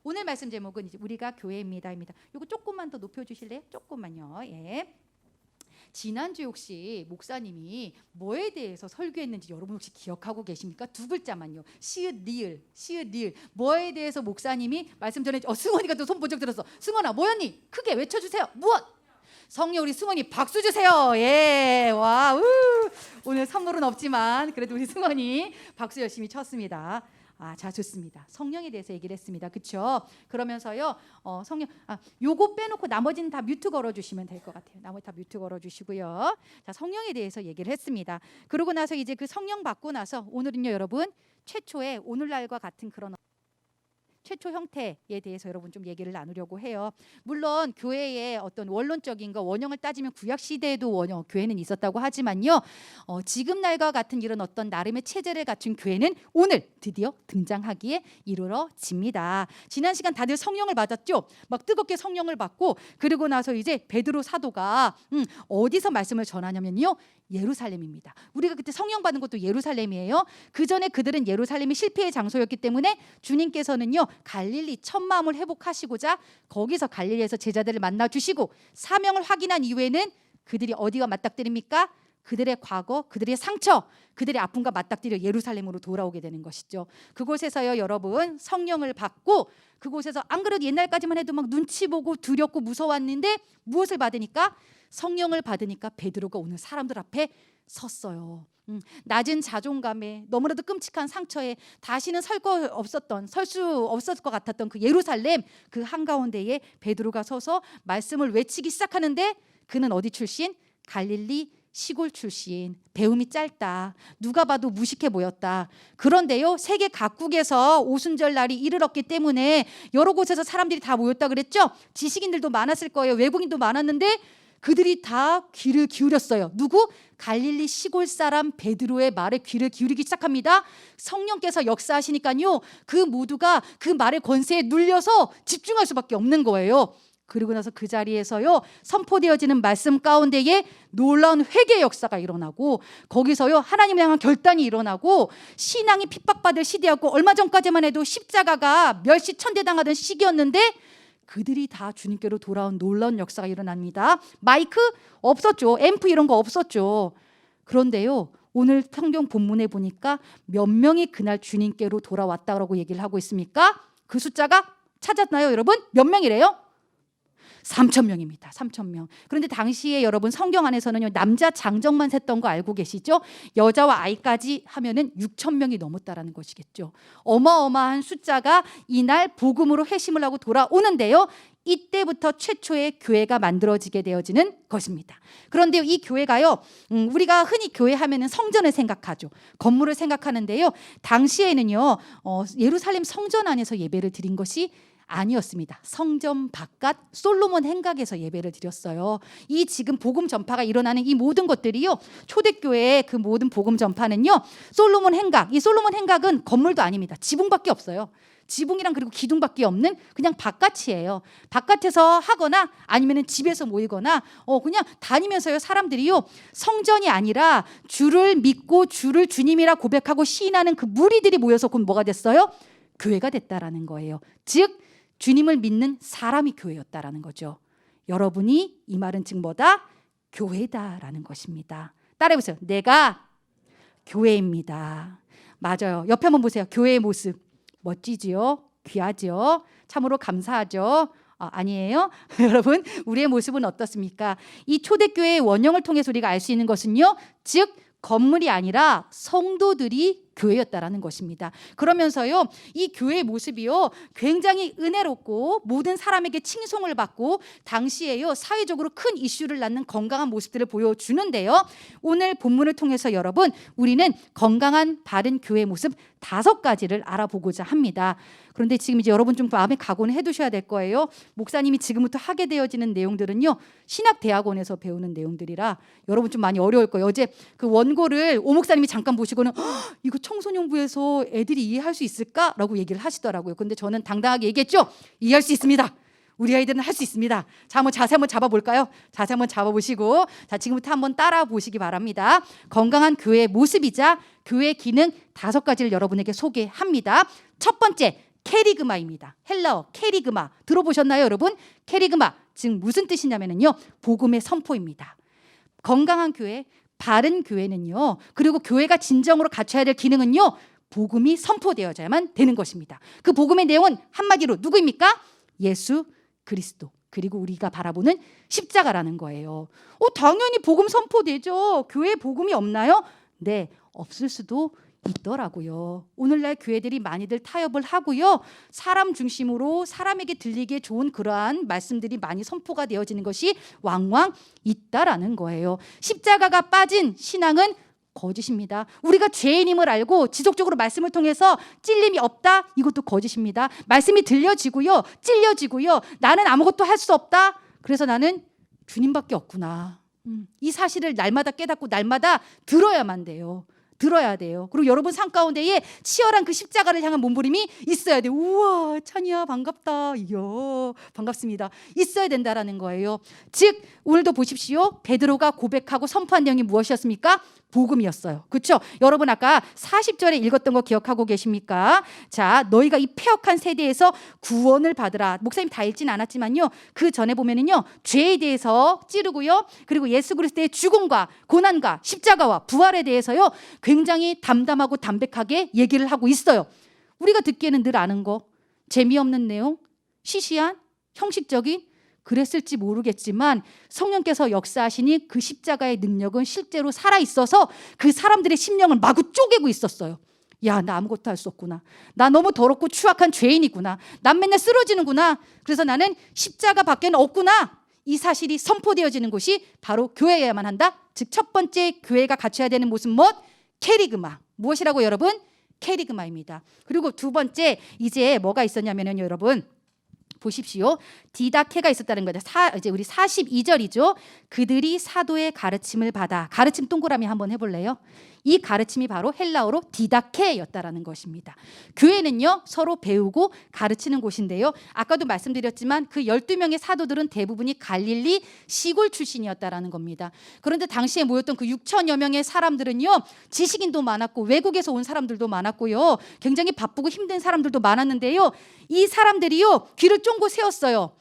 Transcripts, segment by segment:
오늘 말씀 제목은 이제 우리가 교회입니다입니다. 이거 조금만 더 높여주실래요? 조금만요. 예. 지난주 혹시 목사님이 뭐에 대해서 설교했는지 여러분 혹시 기억하고 계십니까? 두 글자만요. 시읒 리을, 시읒 리을. 뭐에 대해서 목사님이 말씀 전해? 승원이가 또 손 번쩍 들었어. 승원아, 뭐였니? 크게 외쳐주세요. 무엇? 성령, 우리 승원이 박수 주세요. 예, 와, 오늘 선물은 없지만 그래도 우리 승원이 박수 열심히 쳤습니다. 자, 좋습니다. 성령에 대해서 얘기를 했습니다. 그렇죠? 그러면서요, 성령, 요거 빼놓고 나머지는 다 뮤트 걸어주시면 될 것 같아요. 나머지 다 뮤트 걸어주시고요. 자, 성령에 대해서 얘기를 했습니다. 그러고 나서 이제 그 성령 받고 나서 오늘은요, 여러분 최초의 오늘날과 같은 그런 최초 형태에 대해서 여러분 좀 얘기를 나누려고 해요. 물론 교회의 어떤 원론적인 거 원형을 따지면 구약 시대에도 원형 교회는 있었다고 하지만요. 지금 날과 같은 이런 어떤 나름의 체제를 갖춘 교회는 오늘 드디어 등장하기에 이르러집니다. 지난 시간 다들 성령을 받았죠? 막 뜨겁게 성령을 받고 그리고 나서 이제 베드로 사도가 어디서 말씀을 전하냐면요. 예루살렘입니다. 우리가 그때 성령 받은 것도 예루살렘이에요. 그 전에 그들은 예루살렘이 실패의 장소였기 때문에 주님께서는요 갈릴리 천마음을 회복하시고자 거기서 갈릴리에서 제자들을 만나 주시고 사명을 확인한 이후에는 그들이 어디와 맞닥뜨립니까? 그들의 과거, 그들의 상처, 그들의 아픔과 맞닥뜨려 예루살렘으로 돌아오게 되는 것이죠. 그곳에서요 여러분 성령을 받고 그곳에서 안 그래도 옛날까지만 해도 막 눈치 보고 두렵고 무서웠는데 무엇을 받으니까? 성령을 받으니까 베드로가 오늘 사람들 앞에 섰어요. 낮은 자존감에 너무나도 끔찍한 상처에 다시는 설 수 없었을 것 같았던 그 예루살렘 그 한가운데에 베드로가 서서 말씀을 외치기 시작하는데 그는 어디 출신? 갈릴리 시골 출신. 배움이 짧다. 누가 봐도 무식해 보였다. 그런데요 세계 각국에서 오순절 날이 이르렀기 때문에 여러 곳에서 사람들이 다 모였다 그랬죠. 지식인들도 많았을 거예요. 외국인도 많았는데 그들이 다 귀를 기울였어요. 누구? 갈릴리 시골 사람 베드로의 말에 귀를 기울이기 시작합니다. 성령께서 역사하시니까요 그 모두가 그 말의 권세에 눌려서 집중할 수밖에 없는 거예요. 그리고 나서 그 자리에서요 선포되어지는 말씀 가운데에 놀라운 회개 역사가 일어나고 거기서요 하나님을 향한 결단이 일어나고 신앙이 핍박받을 시대였고 얼마 전까지만 해도 십자가가 멸시천대당하던 시기였는데 그들이 다 주님께로 돌아온 놀라운 역사가 일어납니다. 마이크 없었죠. 앰프 이런 거 없었죠. 그런데요 오늘 성경 본문에 보니까 몇 명이 그날 주님께로 돌아왔다고 얘기를 하고 있습니까? 그 숫자가 찾았나요 여러분? 몇 명이래요? 3,000명입니다. 3,000명. 그런데 당시에 여러분 성경 안에서는요 남자 장정만 셌던 거 알고 계시죠? 여자와 아이까지 하면은 6,000명이 넘었다라는 것이겠죠. 어마어마한 숫자가 이날 복음으로 회심을 하고 돌아오는데요. 이때부터 최초의 교회가 만들어지게 되어지는 것입니다. 그런데 이 교회가요 우리가 흔히 교회 하면은 성전을 생각하죠. 건물을 생각하는데요. 당시에는요 예루살렘 성전 안에서 예배를 드린 것이 아니었습니다. 성전 바깥 솔로몬 행각에서 예배를 드렸어요. 이 지금 복음 전파가 일어나는 이 모든 것들이요 초대교회의 그 모든 복음 전파는요 솔로몬 행각, 이 솔로몬 행각은 건물도 아닙니다. 지붕밖에 없어요. 지붕이랑 그리고 기둥밖에 없는 그냥 바깥이에요. 바깥에서 하거나 아니면 집에서 모이거나 그냥 다니면서요 사람들이요 성전이 아니라 주를 믿고 주를 주님이라 고백하고 시인하는 그 무리들이 모여서 곧 뭐가 됐어요? 교회가 됐다라는 거예요. 즉 주님을 믿는 사람이 교회였다라는 거죠. 여러분이 이 말은 즉 뭐다? 교회다라는 것입니다. 따라해보세요. 내가 교회입니다. 맞아요. 옆에 한번 보세요. 교회의 모습 멋지지요? 귀하죠? 참으로 감사하죠? 아니에요? 여러분 우리의 모습은 어떻습니까? 이 초대교회의 원형을 통해서 우리가 알 수 있는 것은요 즉 건물이 아니라 성도들이 교회였다라는 것입니다. 그러면서요 이 교회의 모습이요 굉장히 은혜롭고 모든 사람에게 칭송을 받고 당시에요 사회적으로 큰 이슈를 낳는 건강한 모습들을 보여주는데요. 오늘 본문을 통해서 여러분 우리는 건강한 바른 교회의 모습 5가지를 알아보고자 합니다. 그런데 지금 이제 여러분 좀 마음에 각오는 해두셔야 될 거예요. 목사님이 지금부터 하게 되어지는 내용들은요 신학대학원에서 배우는 내용들이라 여러분 좀 많이 어려울 거예요. 어제 그 원고를 오 목사님이 잠깐 보시고는 이거 청소년부에서 애들이 이해할 수 있을까라고 얘기를 하시더라고요. 근데 저는 당당하게 얘기했죠. 이해할 수 있습니다. 우리 아이들은 할 수 있습니다. 자, 한번 자세 한번 잡아볼까요? 자세 한번 잡아보시고 자 지금부터 한번 따라 보시기 바랍니다. 건강한 교회의 모습이자 교회 기능 5가지를 여러분에게 소개합니다. 첫 번째 케리그마입니다. 헬라어 케리그마 들어보셨나요, 여러분? 케리그마 즉 무슨 뜻이냐면요, 복음의 선포입니다. 건강한 교회, 바른 교회는요, 그리고 교회가 진정으로 갖춰야 될 기능은요, 복음이 선포되어야만 되는 것입니다. 그 복음의 내용은 한마디로 누구입니까? 예수 그리스도, 그리고 우리가 바라보는 십자가라는 거예요. 당연히 복음 선포되죠. 교회에 복음이 없나요? 네, 없을 수도 있더라고요. 오늘날 교회들이 많이들 타협을 하고요, 사람 중심으로 사람에게 들리기에 좋은 그러한 말씀들이 많이 선포가 되어지는 것이 왕왕 있다라는 거예요. 십자가가 빠진 신앙은 거짓입니다. 우리가 죄인임을 알고 지속적으로 말씀을 통해서 찔림이 없다, 이것도 거짓입니다. 말씀이 들려지고요, 찔려지고요, 나는 아무것도 할 수 없다, 그래서 나는 주님밖에 없구나, 이 사실을 날마다 깨닫고 날마다 들어야만 돼요. 들어야 돼요. 그리고 여러분 삶 가운데에 치열한 그 십자가를 향한 몸부림이 있어야 돼요. 우와, 찬이야 반갑다, 이요 반갑습니다, 있어야 된다라는 거예요. 즉 오늘도 보십시오. 베드로가 고백하고 선포한 내용이 무엇이었습니까? 복음이었어요. 그렇죠? 여러분 아까 40절에 읽었던 거 기억하고 계십니까? 자, 너희가 이 패역한 세대에서 구원을 받으라. 목사님 다 읽진 않았지만요, 그 전에 보면은요, 죄에 대해서 찌르고요, 그리고 예수 그리스도의 죽음과 고난과 십자가와 부활에 대해서요 굉장히 담담하고 담백하게 얘기를 하고 있어요. 우리가 듣기에는 늘 아는 거, 재미없는 내용, 시시한, 형식적인, 그랬을지 모르겠지만 성령께서 역사하시니 그 십자가의 능력은 실제로 살아있어서 그 사람들의 심령을 마구 쪼개고 있었어요. 야, 나 아무것도 할 수 없구나, 나 너무 더럽고 추악한 죄인이구나, 난 맨날 쓰러지는구나, 그래서 나는 십자가 밖에는 없구나, 이 사실이 선포되어지는 곳이 바로 교회여야만 한다. 즉 첫 번째 교회가 갖춰야 되는 모습 무엇? 케리그마. 무엇이라고 여러분? 케리그마입니다. 그리고 두 번째 이제 뭐가 있었냐면요, 여러분 보십시오. 디다케가 있었다는 거죠. 이제 우리 42절이죠. 그들이 사도의 가르침을 받아. 가르침 동그라미 한번 해볼래요? 이 가르침이 바로 헬라어로 디다케였다라는 것입니다. 교회는요, 서로 배우고 가르치는 곳인데요, 아까도 말씀드렸지만 그 12명의 사도들은 대부분이 갈릴리 시골 출신이었다라는 겁니다. 그런데 당시에 모였던 그 6천여 명의 사람들은요, 지식인도 많았고 외국에서 온 사람들도 많았고요, 굉장히 바쁘고 힘든 사람들도 많았는데요, 이 사람들이요 귀를 쫑고 세웠어요.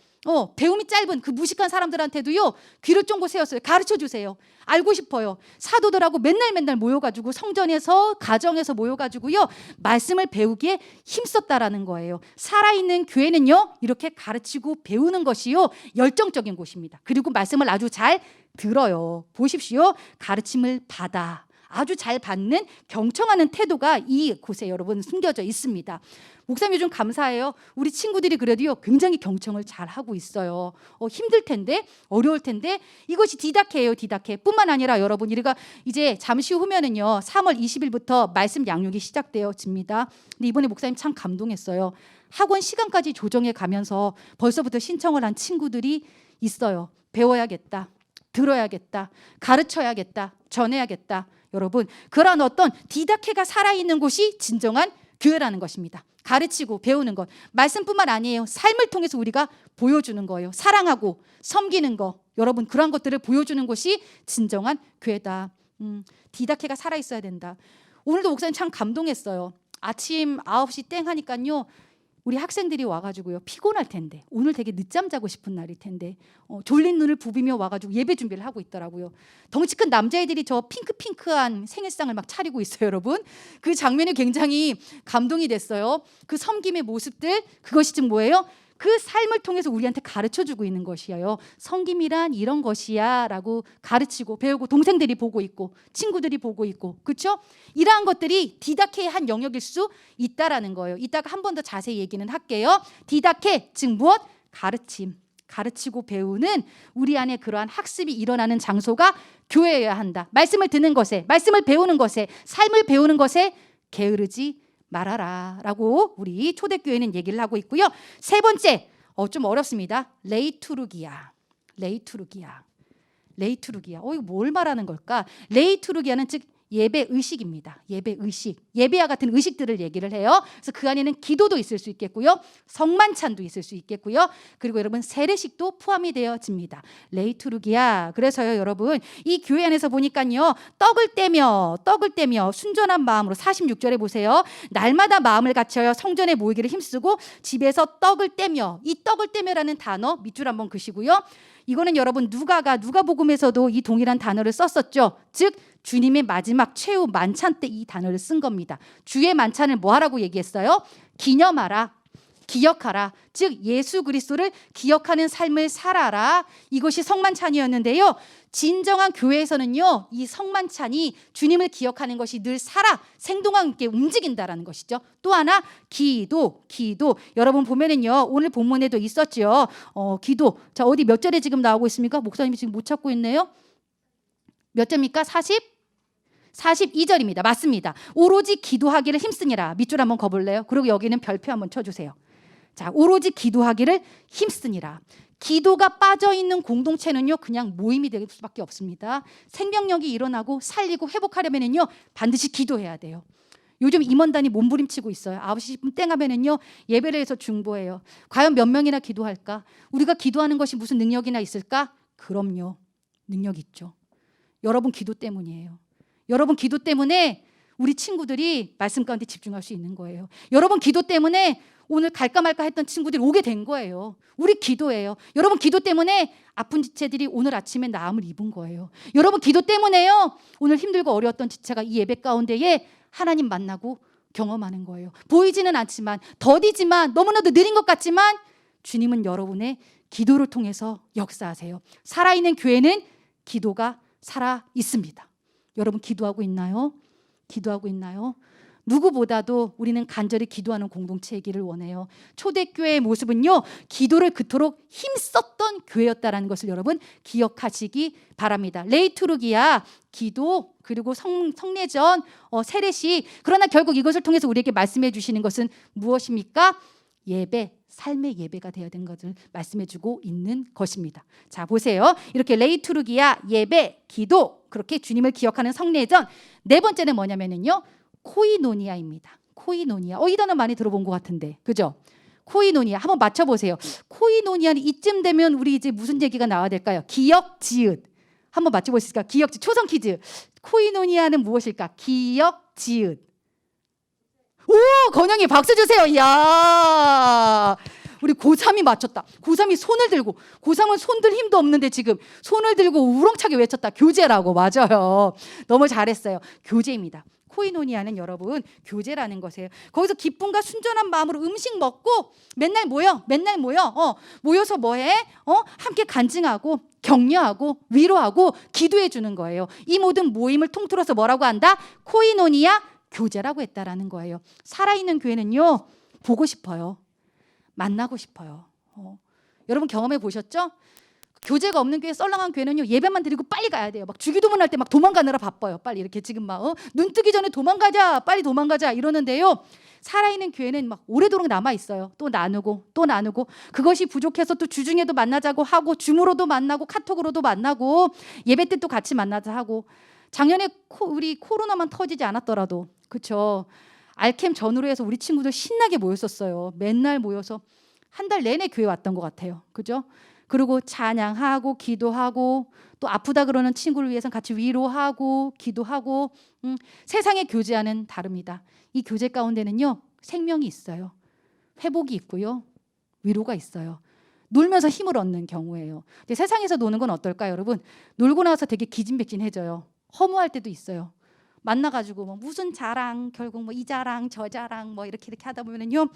배움이 짧은 그 무식한 사람들한테도요 귀를 쫑고 세웠어요. 가르쳐 주세요. 알고 싶어요. 사도들하고 맨날 모여가지고 성전에서 가정에서 모여가지고요 말씀을 배우기에 힘썼다라는 거예요. 살아있는 교회는요 이렇게 가르치고 배우는 것이요 열정적인 곳입니다. 그리고 말씀을 아주 잘 들어요. 보십시오. 가르침을 받아 아주 잘 받는 경청하는 태도가 이 곳에 여러분 숨겨져 있습니다. 목사님 요즘 감사해요. 우리 친구들이 그래도요 굉장히 경청을 잘 하고 있어요. 힘들 텐데, 어려울 텐데 이것이 디다케예요. 디다케 뿐만 아니라 여러분, 우리가 이제 잠시 후면은요 3월 20일부터 말씀 양육이 시작되어집니다. 근데 이번에 목사님 참 감동했어요. 학원 시간까지 조정해 가면서 벌써부터 신청을 한 친구들이 있어요. 배워야겠다, 들어야겠다, 가르쳐야겠다, 전해야겠다. 여러분, 그런 어떤 디다케가 살아있는 곳이 진정한 교회라는 것입니다. 가르치고 배우는 것, 말씀뿐만 아니에요. 삶을 통해서 우리가 보여주는 거예요. 사랑하고 섬기는 거, 여러분 그런 것들을 보여주는 곳이 진정한 교회다. 디다케가 살아있어야 된다. 오늘도 목사님 참 감동했어요. 아침 9시 땡 하니까요 우리 학생들이 와가지고요 피곤할 텐데, 오늘 되게 늦잠 자고 싶은 날일 텐데 졸린 눈을 부비며 와가지고 예배 준비를 하고 있더라고요. 덩치 큰 남자애들이 저 핑크한 생일상을 막 차리고 있어요. 여러분, 그 장면이 굉장히 감동이 됐어요. 그 섬김의 모습들, 그것이 즉 뭐예요? 그 삶을 통해서 우리한테 가르쳐주고 있는 것이에요. 섬김이란 이런 것이야 라고 가르치고 배우고, 동생들이 보고 있고 친구들이 보고 있고, 그렇죠? 이러한 것들이 디다케의 한 영역일 수 있다라는 거예요. 이따가 한 번 더 자세히 얘기는 할게요. 디다케 즉 무엇? 가르침. 가르치고 배우는 우리 안에 그러한 학습이 일어나는 장소가 교회여야 한다. 말씀을 듣는 것에, 말씀을 배우는 것에, 삶을 배우는 것에 게으르지 말아라 라고 우리 초대교회는 얘기를 하고 있고요. 세 번째, 좀 어렵습니다. 레이투르기아. 이거 뭘 말하는 걸까? 레이투르기아는 즉 예배 의식입니다. 예배 의식. 예배와 같은 의식들을 얘기를 해요. 그래서 그 안에는 기도도 있을 수 있겠고요. 성만찬도 있을 수 있겠고요. 그리고 여러분 세례식도 포함이 되어집니다. 레이투르기야. 그래서요 여러분 이 교회 안에서 보니까요 떡을 떼며 순전한 마음으로 46절에 보세요. 날마다 마음을 갖춰요 성전에 모이기를 힘쓰고 집에서 떡을 떼며, 이 떡을 떼며라는 단어 밑줄 한번 그시고요. 이거는 여러분 누가복음에서도 이 동일한 단어를 썼었죠. 즉 주님의 마지막 최후 만찬 때 이 단어를 쓴 겁니다. 주의 만찬을 뭐 하라고 얘기했어요? 기념하라. 기억하라. 즉 예수 그리스도를 기억하는 삶을 살아라. 이것이 성만찬이었는데요. 진정한 교회에서는요. 이 성만찬이 주님을 기억하는 것이 늘 살아 생동감 있게 움직인다라는 것이죠. 또 하나 기도. 여러분 보면은요. 오늘 본문에도 있었죠. 기도. 자, 어디 몇 절에 지금 나오고 있습니까? 목사님이 지금 못 찾고 있네요. 몇 절입니까? 42절입니다. 맞습니다. 오로지 기도하기를 힘쓰니라. 밑줄 한번 거볼래요? 그리고 여기는 별표 한번 쳐주세요. 자, 오로지 기도하기를 힘쓰니라. 기도가 빠져있는 공동체는요 그냥 모임이 될 수밖에 없습니다. 생명력이 일어나고 살리고 회복하려면요 반드시 기도해야 돼요. 요즘 임원단이 몸부림치고 있어요. 9시 10분 땡 하면은요 예배를 해서 중보해요. 과연 몇 명이나 기도할까? 우리가 기도하는 것이 무슨 능력이나 있을까? 그럼요. 능력 있죠. 여러분 기도 때문이에요. 여러분 기도 때문에 우리 친구들이 말씀 가운데 집중할 수 있는 거예요. 여러분 기도 때문에 오늘 갈까 말까 했던 친구들이 오게 된 거예요. 우리 기도예요. 여러분 기도 때문에 아픈 지체들이 오늘 아침에 나음을 입은 거예요. 여러분 기도 때문에요. 오늘 힘들고 어려웠던 지체가 이 예배 가운데에 하나님 만나고 경험하는 거예요. 보이지는 않지만 더디지만 너무나도 느린 것 같지만 주님은 여러분의 기도를 통해서 역사하세요. 살아있는 교회는 기도가 살아 있습니다. 여러분 기도하고 있나요? 기도하고 있나요? 누구보다도 우리는 간절히 기도하는 공동체이기를 원해요. 초대교회의 모습은요 기도를 그토록 힘썼던 교회였다는 것을 여러분 기억하시기 바랍니다. 레이투르기야 기도 그리고 성례전 세례식. 그러나 결국 이것을 통해서 우리에게 말씀해 주시는 것은 무엇입니까? 예배, 삶의 예배가 되어야 된 것을 말씀해 주고 있는 것입니다. 자 보세요. 이렇게 레이투르기야 예배, 기도 그렇게 주님을 기억하는 성례전. 네 번째는 뭐냐면요 코이노니아입니다. 코이노니아. 이 단어 많이 들어본 것 같은데, 그죠? 코이노니아. 한번 맞춰보세요. 코이노니아는 이쯤 되면 우리 이제 무슨 얘기가 나와야 될까요? 기억, 지읒. 한번 맞춰보실까요? 기억, 지읒. 초성 퀴즈. 코이노니아는 무엇일까? 기억, 지읒. 오, 건영이 박수 주세요. 이야. 우리 고3이 맞췄다. 고3이 손을 들고, 고3은 손들 힘도 없는데 지금 손을 들고 우렁차게 외쳤다. 교제라고. 맞아요. 너무 잘했어요. 교제입니다. 코이노니아는 여러분 교제라는 것이에요. 거기서 기쁨과 순전한 마음으로 음식 먹고 맨날 모여. 모여서 뭐해? 함께 간증하고 격려하고 위로하고 기도해 주는 거예요. 이 모든 모임을 통틀어서 뭐라고 한다? 코이노니아 교제라고 했다라는 거예요. 살아있는 교회는요 보고 싶어요. 만나고 싶어요. 여러분 경험해 보셨죠? 교제가 없는 교회, 썰렁한 교회는요 예배만 드리고 빨리 가야 돼요. 막 주기도문 할 때 막 도망가느라 바빠요. 빨리 이렇게 지금 막 눈 뜨기 전에 도망가자, 빨리 도망가자 이러는데요. 살아있는 교회는 막 오래도록 남아 있어요. 또 나누고 그것이 부족해서 또 주중에도 만나자고 하고 줌으로도 만나고 카톡으로도 만나고 예배 때 또 같이 만나자 하고. 작년에 우리 코로나만 터지지 않았더라도 그렇죠. 알캠 전후로 해서 우리 친구들 신나게 모였었어요. 맨날 모여서 한 달 내내 교회 왔던 것 같아요. 그죠? 그리고 찬양하고 기도하고 또 아프다 그러는 친구를 위해서 같이 위로하고 기도하고 세상의 교제와는 다릅니다. 이 교제 가운데는요 생명이 있어요. 회복이 있고요. 위로가 있어요. 놀면서 힘을 얻는 경우예요. 근데 세상에서 노는 건 어떨까요, 여러분? 놀고 나서 되게 기진맥진해져요. 허무할 때도 있어요. 만나가지고 뭐 무슨 자랑, 결국 뭐 이 자랑 저 자랑 뭐 이렇게 하다 보면은요.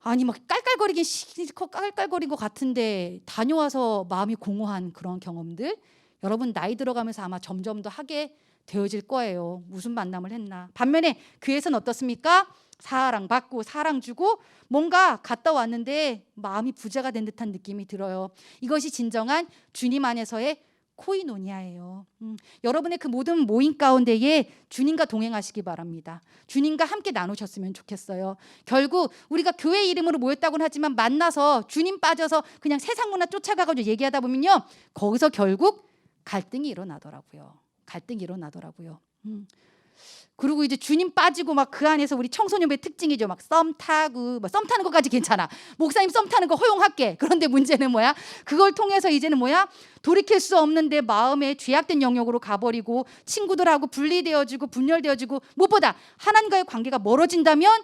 아니 막 깔깔거리긴 싫고 깔깔거린 것 같은데 다녀와서 마음이 공허한 그런 경험들 여러분 나이 들어가면서 아마 점점 더 하게 되어질 거예요. 무슨 만남을 했나. 반면에 교회에서는 어떻습니까? 사랑받고 사랑 주고 뭔가 갔다 왔는데 마음이 부자가 된 듯한 느낌이 들어요. 이것이 진정한 주님 안에서의 코이노니아예요. 여러분의 그 모든 모임 가운데에 주님과 동행하시기 바랍니다. 주님과 함께 나누셨으면 좋겠어요. 결국 우리가 교회 이름으로 모였다고는 하지만 만나서 주님 빠져서 그냥 세상 문화 쫓아가가지고 얘기하다 보면요. 거기서 결국 갈등이 일어나더라고요. 그리고 이제 주님 빠지고 막 그 안에서 우리 청소년부의 특징이죠. 막 썸 타고, 막 썸 타는 것까지 괜찮아. 목사님 썸 타는 거 허용할게. 그런데 문제는 뭐야? 그걸 통해서 이제는 뭐야? 돌이킬 수 없는 내 마음에 죄악된 영역으로 가버리고 친구들하고 분리되어지고 분열되어지고 무엇보다 하나님과의 관계가 멀어진다면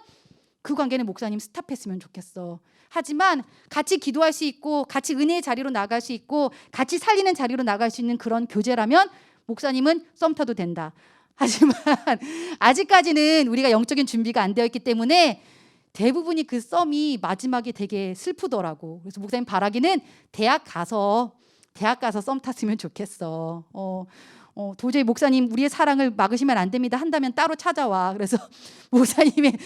그 관계는 목사님 스탑했으면 좋겠어. 하지만 같이 기도할 수 있고 같이 은혜의 자리로 나갈 수 있고 같이 살리는 자리로 나갈 수 있는 그런 교제라면 목사님은 썸 타도 된다. 하지만 아직까지는 우리가 영적인 준비가 안 되어 있기 때문에 대부분이 그 썸이 마지막에 되게 슬프더라고. 그래서 목사님 바라기는 대학 가서 썸 탔으면 좋겠어. 도저히 목사님 우리의 사랑을 막으시면 안 됩니다 한다면 따로 찾아와. 그래서 목사님의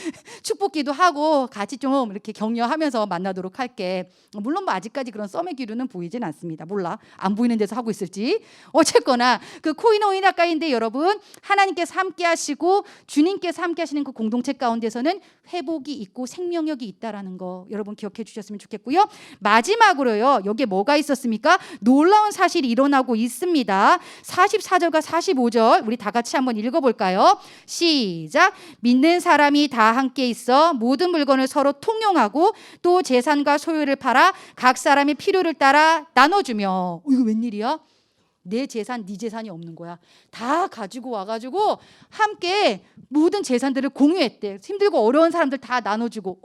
축복기도 하고 같이 좀 이렇게 격려하면서 만나도록 할게. 물론 뭐 아직까지 그런 썸의 기류는 보이진 않습니다. 몰라, 안 보이는 데서 하고 있을지. 어쨌거나 그 코이노이나가인데 여러분, 하나님께서 함께 하시고 주님께서 함께 하시는 그 공동체 가운데서는 회복이 있고 생명력이 있다라는 거 여러분 기억해 주셨으면 좋겠고요. 마지막으로요, 여기에 뭐가 있었습니까? 놀라운 사실이 일어나고 있습니다. 44절과 45절 우리 다 같이 한번 읽어볼까요? 시작. 믿는 사람이 다 함께 있어 모든 물건을 서로 통용하고 또 재산과 소유를 팔아 각 사람의 필요를 따라 나눠주며. 이거 웬일이야? 내 재산, 네 재산이 없는 거야. 다 가지고 와가지고 함께 모든 재산들을 공유했대. 힘들고 어려운 사람들 다 나눠주고.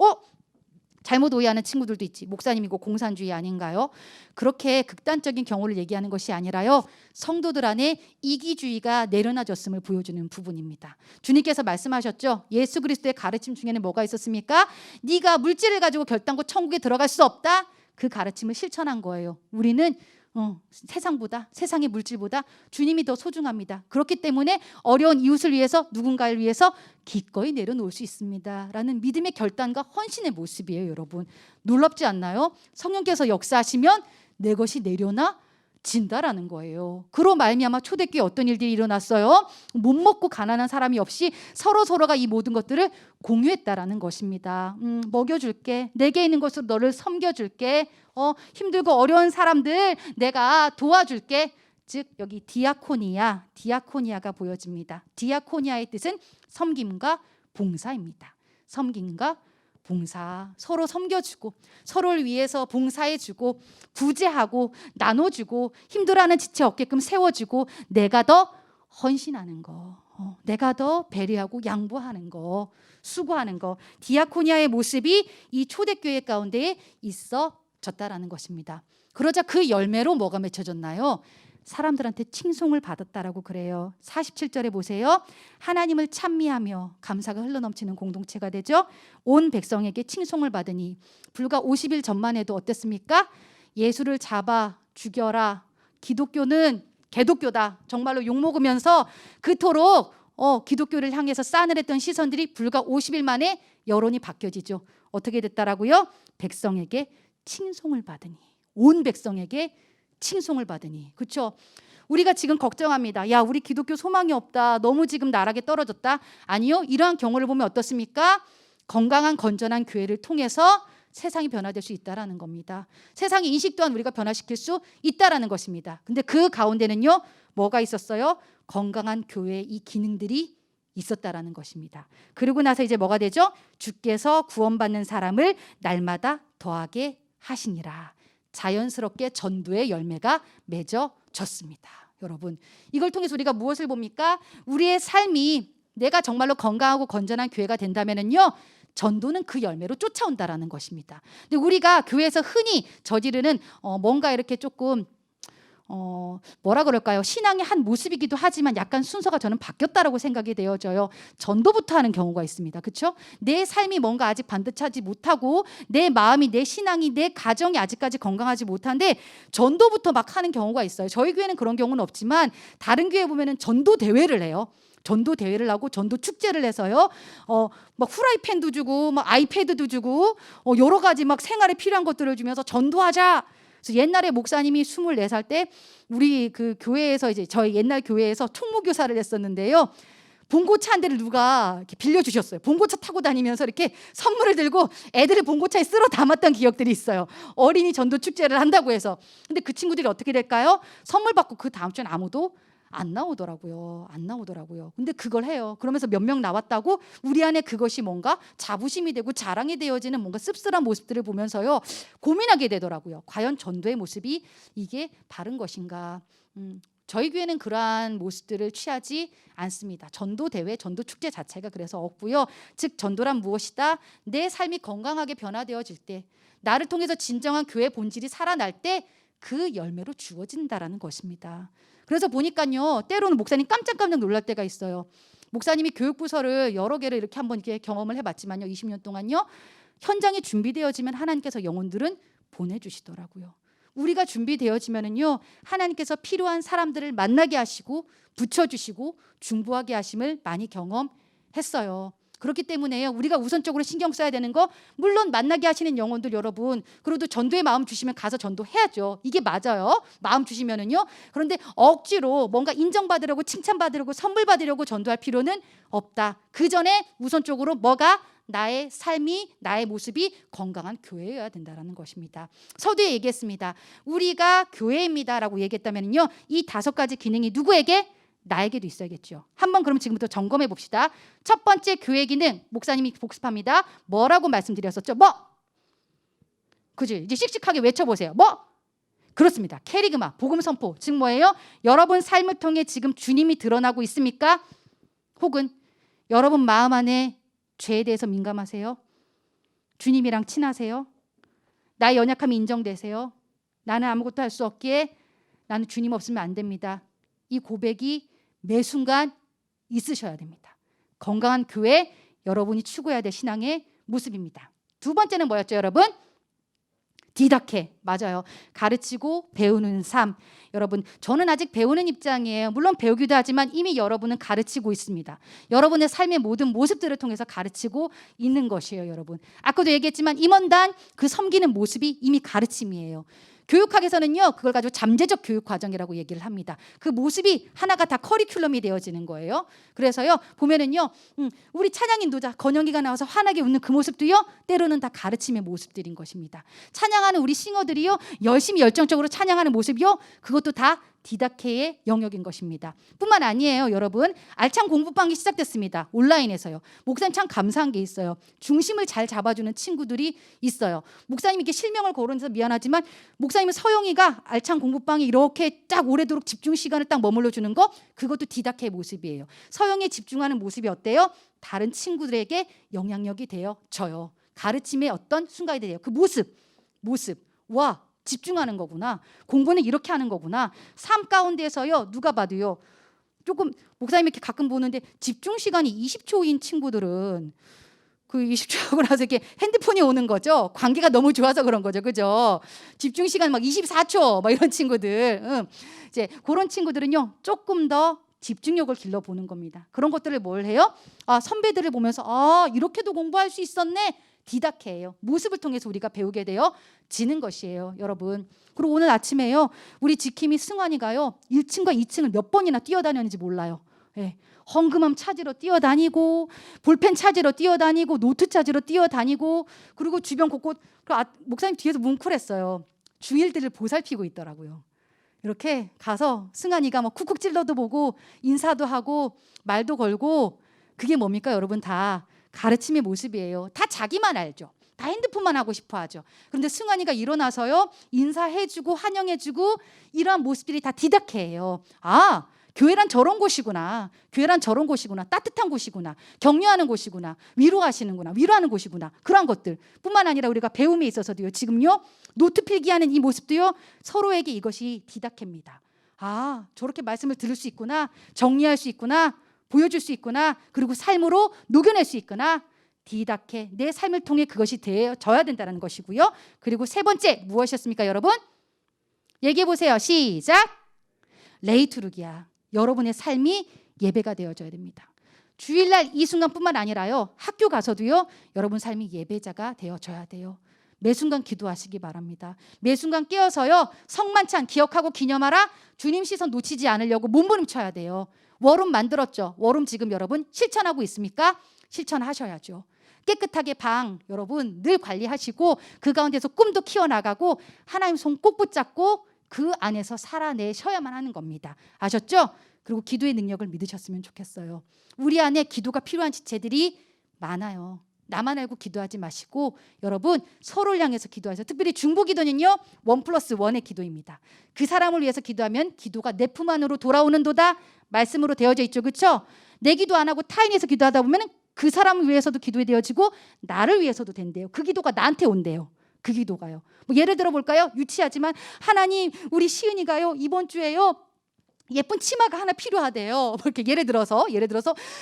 잘못 오해하는 친구들도 있지. 목사님이고 공산주의 아닌가요? 그렇게 극단적인 경우를 얘기하는 것이 아니라요, 성도들 안에 이기주의가 내려놔졌음을 보여주는 부분입니다. 주님께서 말씀하셨죠. 예수 그리스도의 가르침 중에는 뭐가 있었습니까? 네가 물질을 가지고 결단코 천국에 들어갈 수 없다. 그 가르침을 실천한 거예요. 우리는 세상보다, 세상의 물질보다 주님이 더 소중합니다. 그렇기 때문에 어려운 이웃을 위해서, 누군가를 위해서 기꺼이 내려놓을 수 있습니다 라는 믿음의 결단과 헌신의 모습이에요. 여러분, 놀랍지 않나요? 성령께서 역사하시면 내 것이 내려놔진다라는 거예요. 그로 말미암아 초대교회에 어떤 일들이 일어났어요? 못 먹고 가난한 사람이 없이 서로가 이 모든 것들을 공유했다라는 것입니다. 먹여줄게, 내게 있는 것으로 너를 섬겨줄게, 힘들고 어려운 사람들 내가 도와줄게. 즉 여기 디아코니아가 보여집니다. 디아코니아의 뜻은 섬김과 봉사입니다. 섬김과 봉사, 서로 섬겨주고 서로를 위해서 봉사해주고 구제하고 나눠주고 힘들어하는 지체 없게끔 세워주고 내가 더 헌신하는 거, 내가 더 배려하고 양보하는 거, 수고하는 거, 디아코니아의 모습이 이 초대교회 가운데에 있어졌다라는 것입니다. 그러자 그 열매로 뭐가 맺혀졌나요? 사람들한테 칭송을 받았다라고 그래요. 47절에 보세요. 하나님을 찬미하며 감사가 흘러넘치는 공동체가 되죠. 온 백성에게 칭송을 받으니. 불과 50일 전만 해도 어땠습니까? 예수를 잡아 죽여라, 기독교는 개독교다, 정말로 욕먹으면서 그토록 기독교를 향해서 싸늘했던 시선들이 불과 50일 만에 여론이 바뀌어지죠. 어떻게 됐다라고요? 백성에게 칭송을 받으니. 온 백성에게 칭송을 받으니. 그렇죠? 우리가 지금 걱정합니다. 야, 우리 기독교 소망이 없다, 너무 지금 나락에 떨어졌다. 아니요, 이러한 경우를 보면 어떻습니까? 건강한 건전한 교회를 통해서 세상이 변화될 수 있다라는 겁니다. 세상의 인식 또한 우리가 변화시킬 수 있다라는 것입니다. 근데 그 가운데는요, 뭐가 있었어요? 건강한 교회의 이 기능들이 있었다라는 것입니다. 그리고 나서 이제 뭐가 되죠? 주께서 구원받는 사람을 날마다 더하게 하시니라. 자연스럽게 전도의 열매가 맺어졌습니다. 여러분, 이걸 통해서 우리가 무엇을 봅니까? 우리의 삶이 내가 정말로 건강하고 건전한 교회가 된다면은요, 전도는 그 열매로 쫓아온다라는 것입니다. 근데 우리가 교회에서 흔히 저지르는 뭔가 이렇게 조금 뭐라 그럴까요? 신앙의 한 모습이기도 하지만 약간 순서가 저는 바뀌었다라고 생각이 되어져요. 전도부터 하는 경우가 있습니다. 그렇죠? 내 삶이 뭔가 아직 반듯하지 못하고 내 마음이, 내 신앙이, 내 가정이 아직까지 건강하지 못한데 전도부터 막 하는 경우가 있어요. 저희 교회는 그런 경우는 없지만 다른 교회 보면은 전도 대회를 해요. 전도 대회를 하고 전도 축제를 해서요. 막 후라이팬도 주고 막 아이패드도 주고 여러 가지 막 생활에 필요한 것들을 주면서 전도하자. 그래서 옛날에 목사님이 24살 때 우리 그 교회에서 이제 저희 옛날 교회에서 총무교사를 했었는데요. 봉고차 한 대를 누가 이렇게 빌려주셨어요. 봉고차 타고 다니면서 이렇게 선물을 들고 애들을 봉고차에 쓸어 담았던 기억들이 있어요. 어린이 전도 축제를 한다고 해서. 근데 그 친구들이 어떻게 될까요? 선물 받고 그 다음 주엔 아무도 안 나오더라고요. 안 나오더라고요. 근데 그걸 해요. 그러면서 몇 명 나왔다고 우리 안에 그것이 뭔가 자부심이 되고 자랑이 되어지는 뭔가 씁쓸한 모습들을 보면서요. 고민하게 되더라고요. 과연 전도의 모습이 이게 바른 것인가? 저희 교회는 그러한 모습들을 취하지 않습니다. 전도 대회, 전도 축제 자체가 그래서 없고요. 즉 전도란 무엇이다? 내 삶이 건강하게 변화되어질 때, 나를 통해서 진정한 교회 본질이 살아날 때 그 열매로 주어진다라는 것입니다. 그래서 보니까요, 때로는 목사님 깜짝깜짝 놀랄 때가 있어요. 목사님이 교육부서를 여러 개를 이렇게 한번 이렇게 경험을 해봤지만요, 20년 동안요, 현장이 준비되어지면 하나님께서 영혼들은 보내주시더라고요. 우리가 준비되어지면은요, 하나님께서 필요한 사람들을 만나게 하시고 붙여주시고 중보하게 하심을 많이 경험했어요. 그렇기 때문에요, 우리가 우선적으로 신경 써야 되는 거, 물론 만나게 하시는 영혼들 여러분, 그래도 전도의 마음 주시면 가서 전도해야죠. 이게 맞아요. 마음 주시면은요. 그런데 억지로 뭔가 인정받으려고 칭찬받으려고 선물 받으려고 전도할 필요는 없다. 그 전에 우선적으로 뭐가 나의 삶이, 나의 모습이 건강한 교회여야 된다는 것입니다. 서두에 얘기했습니다. 우리가 교회입니다라고 얘기했다면요, 이 5가지 기능이 누구에게? 나에게도 있어야겠죠. 한번 그럼 지금부터 점검해 봅시다. 첫 번째 교회 기능, 목사님이 복습합니다. 뭐라고 말씀드렸었죠? 뭐? 그지? 이제 씩씩하게 외쳐보세요. 뭐? 그렇습니다. 캐리그마, 복음 선포. 즉 뭐예요? 여러분 삶을 통해 지금 주님이 드러나고 있습니까? 혹은 여러분 마음 안에 죄에 대해서 민감하세요? 주님이랑 친하세요? 나의 연약함이 인정되세요? 나는 아무것도 할 수 없기에 나는 주님 없으면 안 됩니다. 이 고백이 매 순간 있으셔야 됩니다. 건강한 교회, 여러분이 추구해야 될 신앙의 모습입니다. 두 번째는 뭐였죠, 여러분? 디다케. 맞아요. 가르치고 배우는 삶. 여러분, 저는 아직 배우는 입장이에요. 물론 배우기도 하지만 이미 여러분은 가르치고 있습니다. 여러분의 삶의 모든 모습들을 통해서 가르치고 있는 것이에요, 여러분. 아까도 얘기했지만 임원단 그 섬기는 모습이 이미 가르침이에요. 교육학에서는요, 그걸 가지고 잠재적 교육 과정이라고 얘기를 합니다. 그 모습이 하나가 다 커리큘럼이 되어지는 거예요. 그래서요, 보면은요, 우리 찬양 인도자 건영이가 나와서 환하게 웃는 그 모습도요, 때로는 다 가르침의 모습들인 것입니다. 찬양하는 우리 싱어들이요, 열심히 열정적으로 찬양하는 모습이요, 그것도 다 디다케의 영역인 것입니다. 뿐만 아니에요, 여러분. 알찬 공부방이 시작됐습니다. 온라인에서요. 목사님 참 감사한 게 있어요. 중심을 잘 잡아주는 친구들이 있어요. 목사님 이렇게 실명을 거론해서 미안하지만 목사님은 서영이가 알찬 공부방이 이렇게 딱 오래도록 집중 시간을 딱 머물러 주는 거, 그것도 디다케의 모습이에요. 서영이 집중하는 모습이 어때요? 다른 친구들에게 영향력이 되어져요. 가르침의 어떤 순간이 돼요. 그 모습. 와, 집중하는 거구나. 공부는 이렇게 하는 거구나. 삶 가운데서요, 누가 봐도요, 조금 목사님 이렇게 가끔 보는데 집중 시간이 20초인 친구들은 그 20초 하고 나서 이렇게 핸드폰이 오는 거죠. 관계가 너무 좋아서 그런 거죠, 그죠? 집중 시간 막 24초 막 이런 친구들, 이제 그런 친구들은요, 조금 더 집중력을 길러보는 겁니다. 그런 것들을 뭘 해요? 선배들을 보면서 이렇게도 공부할 수 있었네. 디다케예요. 모습을 통해서 우리가 배우게 되어지는 것이에요, 여러분. 그리고 오늘 아침에요, 우리 지킴이 승환이가요, 1층과 2층을 몇 번이나 뛰어다녔는지 몰라요. 예. 헝금함 찾으러 뛰어다니고, 볼펜 찾으러 뛰어다니고, 노트 찾으러 뛰어다니고, 그리고 주변 곳곳, 목사님 뒤에서 뭉클했어요. 중일들을 보살피고 있더라고요. 이렇게 가서 승환이가 뭐 쿡쿡 찔러도 보고 인사도 하고 말도 걸고, 그게 뭡니까, 여러분? 다 가르침의 모습이에요. 다 자기만 알죠. 다 핸드폰만 하고 싶어 하죠. 그런데 승환이가 일어나서요, 인사해주고 환영해주고, 이러한 모습들이 다 디다케예요. 교회란 저런 곳이구나. 교회란 저런 곳이구나. 따뜻한 곳이구나. 격려하는 곳이구나. 위로하시는구나. 위로하는 곳이구나. 그런 것들 뿐만 아니라 우리가 배움에 있어서도요, 지금요, 노트 필기하는 이 모습도요, 서로에게 이것이 디다케입니다. 저렇게 말씀을 들을 수 있구나. 정리할 수 있구나. 보여줄 수 있구나. 그리고 삶으로 녹여낼 수 있구나. 디다케, 내 삶을 통해 그것이 되어져야 된다는 것이고요. 그리고 세 번째 무엇이었습니까, 여러분? 얘기해 보세요. 시작. 레이투르기야. 여러분의 삶이 예배가 되어져야 됩니다. 주일날 이 순간뿐만 아니라요, 학교 가서도요, 여러분 삶이 예배자가 되어져야 돼요. 매 순간 기도하시기 바랍니다. 매 순간 깨어서요, 성만찬 기억하고 기념하라. 주님 시선 놓치지 않으려고 몸부림쳐야 돼요. 워룸 만들었죠. 워룸 지금 여러분 실천하고 있습니까? 실천하셔야죠. 깨끗하게 방 여러분 늘 관리하시고, 그 가운데서 꿈도 키워나가고 하나님 손 꼭 붙잡고 그 안에서 살아내셔야만 하는 겁니다. 아셨죠? 그리고 기도의 능력을 믿으셨으면 좋겠어요. 우리 안에 기도가 필요한 지체들이 많아요. 나만 알고 기도하지 마시고 여러분 서로를 향해서 기도하세요. 특별히 중보기도는요 1+1의 기도입니다. 그 사람을 위해서 기도하면 기도가 내 품 안으로 돌아오는도다 말씀으로 되어져 있죠. 그렇죠? 내 기도 안 하고 타인 위해서 기도하다 보면 그 사람을 위해서도 기도에 되어지고 나를 위해서도 된대요. 그 기도가 나한테 온대요. 그 기도가요. 뭐 예를 들어 볼까요? 유치하지만 하나님 우리 시은이가요 이번 주에요 예쁜 치마가 하나 필요하대요. 뭐 이렇게 예를 들어서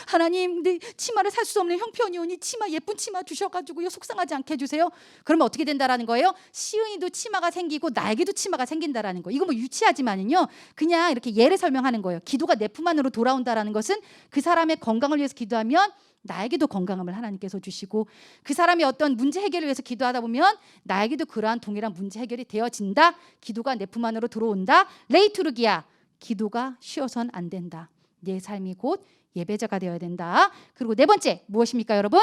하나님 근데 치마를 살 수 없는 형편이 오니 치마 예쁜 치마 주셔가지고요 속상하지 않게 해주세요. 그러면 어떻게 된다라는 거예요? 시은이도 치마가 생기고 나에게도 치마가 생긴다라는 거. 이거 뭐 유치하지만은요 그냥 이렇게 예를 설명하는 거예요. 기도가 내 품 안으로 돌아온다라는 것은 그 사람의 건강을 위해서 기도하면 나에게도 건강함을 하나님께서 주시고 그 사람이 어떤 문제 해결을 위해서 기도하다 보면 나에게도 그러한 동일한 문제 해결이 되어진다. 기도가 내 품 안으로 들어온다. 레이투르기야. 기도가 쉬어선 안 된다. 내 삶이 곧 예배자가 되어야 된다. 그리고 네 번째 무엇입니까 여러분?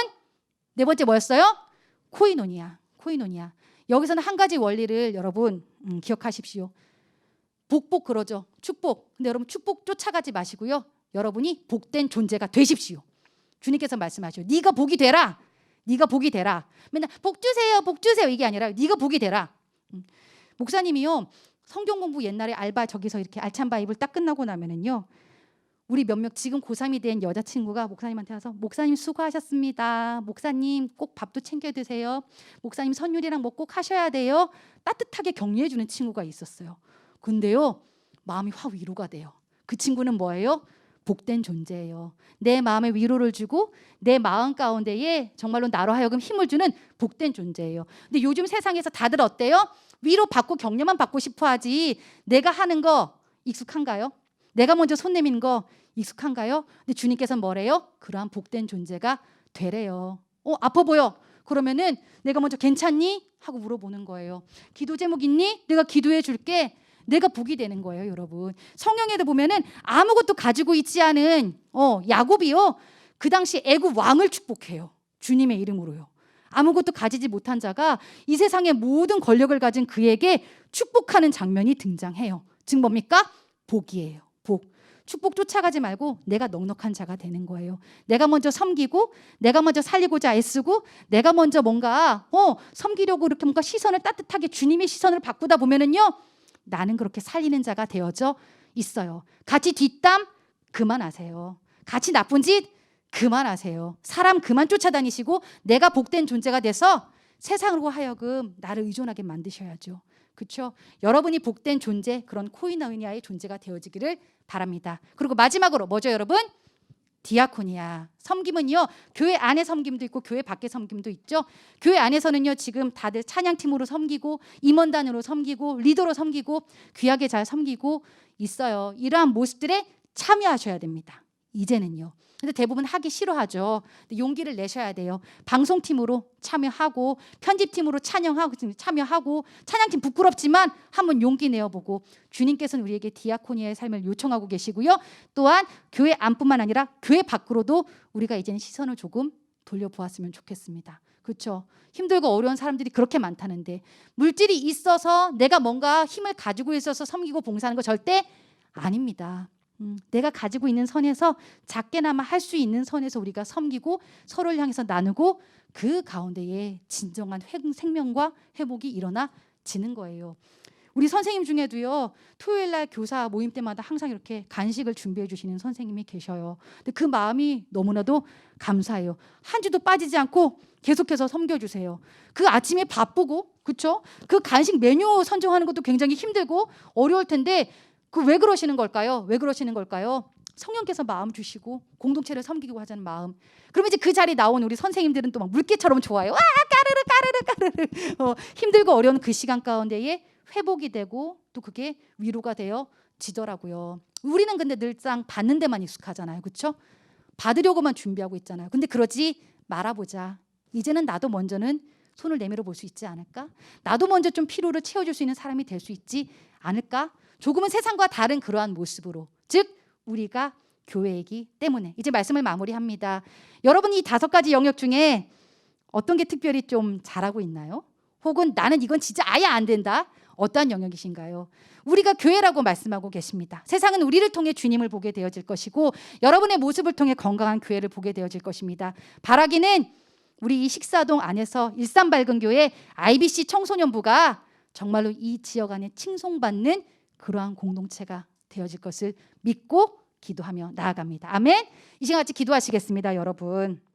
네 번째 뭐였어요? 코이노니아. 여기서는 한 가지 원리를 여러분 기억하십시오. 복복 그러죠. 축복. 근데 여러분 축복 쫓아가지 마시고요. 여러분이 복된 존재가 되십시오. 주님께서 말씀하셔요. 네가 복이 되라. 맨날 복 주세요 이게 아니라 네가 복이 되라. 목사님이요. 성경 공부 옛날에 알바 저기서 이렇게 알찬 바이블 딱 끝나고 나면은요. 우리 몇몇 지금 고3이 된 여자친구가 목사님한테 와서 목사님 수고하셨습니다. 목사님 꼭 밥도 챙겨 드세요. 목사님 선율이랑 뭐 꼭 하셔야 돼요. 따뜻하게 격려해 주는 친구가 있었어요. 근데요. 마음이 확 위로가 돼요. 그 친구는 뭐예요? 복된 존재예요. 내 마음에 위로를 주고 내 마음 가운데에 정말로 나로 하여금 힘을 주는 복된 존재예요. 근데 요즘 세상에서 다들 어때요? 위로 받고 격려만 받고 싶어 하지 내가 하는 거 익숙한가요? 내가 먼저 손 내미는 거 익숙한가요? 근데 주님께서는 뭐래요? 그러한 복된 존재가 되래요. 아파 보여. 그러면은 내가 먼저 괜찮니? 하고 물어보는 거예요. 기도 제목 있니? 내가 기도해 줄게. 내가 복이 되는 거예요, 여러분. 성경에도 보면은 아무것도 가지고 있지 않은 야곱이요. 그 당시 애굽 왕을 축복해요. 주님의 이름으로요. 아무것도 가지지 못한 자가 이 세상의 모든 권력을 가진 그에게 축복하는 장면이 등장해요. 즉 뭡니까? 복이에요. 복. 축복 쫓아가지 말고 내가 넉넉한 자가 되는 거예요. 내가 먼저 섬기고 내가 먼저 살리고자 애쓰고 내가 먼저 뭔가 섬기려고 이렇게 뭔가 시선을 따뜻하게 주님의 시선을 바꾸다 보면은요. 나는 그렇게 살리는 자가 되어져 있어요. 같이 뒷담 그만하세요. 같이 나쁜 짓 그만하세요. 사람 그만 쫓아다니시고 내가 복된 존재가 돼서 세상으로 하여금 나를 의존하게 만드셔야죠. 그렇죠? 여러분이 복된 존재, 그런 코이노니아의 존재가 되어지기를 바랍니다. 그리고 마지막으로 뭐죠, 여러분? 디아코니아. 섬김은요. 교회 안에 섬김도 있고 교회 밖에 섬김도 있죠. 교회 안에서는요. 지금 다들 찬양팀으로 섬기고 임원단으로 섬기고 리더로 섬기고 귀하게 잘 섬기고 있어요. 이러한 모습들에 참여하셔야 됩니다. 이제는요. 근데 대부분 하기 싫어하죠. 근데 용기를 내셔야 돼요. 방송팀으로 참여하고 편집팀으로 참여하고 찬양팀 부끄럽지만 한번 용기 내어보고 주님께서는 우리에게 디아코니아의 삶을 요청하고 계시고요. 또한 교회 안뿐만 아니라 교회 밖으로도 우리가 이제는 시선을 조금 돌려보았으면 좋겠습니다. 그렇죠? 힘들고 어려운 사람들이 그렇게 많다는데 물질이 있어서 내가 뭔가 힘을 가지고 있어서 섬기고 봉사하는 거 절대 아닙니다. 내가 가지고 있는 선에서 작게나마 할 수 있는 선에서 우리가 섬기고 서로를 향해서 나누고 그 가운데에 진정한 생명과 회복이 일어나지는 거예요. 우리 선생님 중에도요. 토요일 날 교사 모임 때마다 항상 이렇게 간식을 준비해 주시는 선생님이 계셔요. 근데 그 마음이 너무나도 감사해요. 한 주도 빠지지 않고 계속해서 섬겨주세요. 그 아침에 바쁘고 그렇죠? 그 간식 메뉴 선정하는 것도 굉장히 힘들고 어려울 텐데 그 왜 그러시는 걸까요? 성령께서 마음 주시고 공동체를 섬기고 하자는 마음. 그러면 이제 그 자리에 나온 우리 선생님들은 또 막 물개처럼 좋아요. 까르르 힘들고 어려운 그 시간 가운데에 회복이 되고 또 그게 위로가 되어 지더라고요. 우리는 근데 늘상 받는 데만 익숙하잖아요. 그렇죠? 받으려고만 준비하고 있잖아요. 근데 그러지 말아보자. 이제는 나도 먼저는 손을 내밀어 볼 수 있지 않을까? 나도 먼저 좀 필요를 채워줄 수 있는 사람이 될 수 있지 않을까? 조금은 세상과 다른 그러한 모습으로, 즉 우리가 교회이기 때문에. 이제 말씀을 마무리합니다. 여러분이 5가지 영역 중에 어떤 게 특별히 좀 잘하고 있나요? 혹은 나는 이건 진짜 아예 안 된다. 어떠한 영역이신가요? 우리가 교회라고 말씀하고 계십니다. 세상은 우리를 통해 주님을 보게 되어질 것이고 여러분의 모습을 통해 건강한 교회를 보게 되어질 것입니다. 바라기는 우리 이 식사동 안에서 일산밝은교회 IBC 청소년부가 정말로 이 지역 안에 칭송받는 그러한 공동체가 되어질 것을 믿고 기도하며 나아갑니다. 아멘. 이 시간 같이 기도하시겠습니다, 여러분.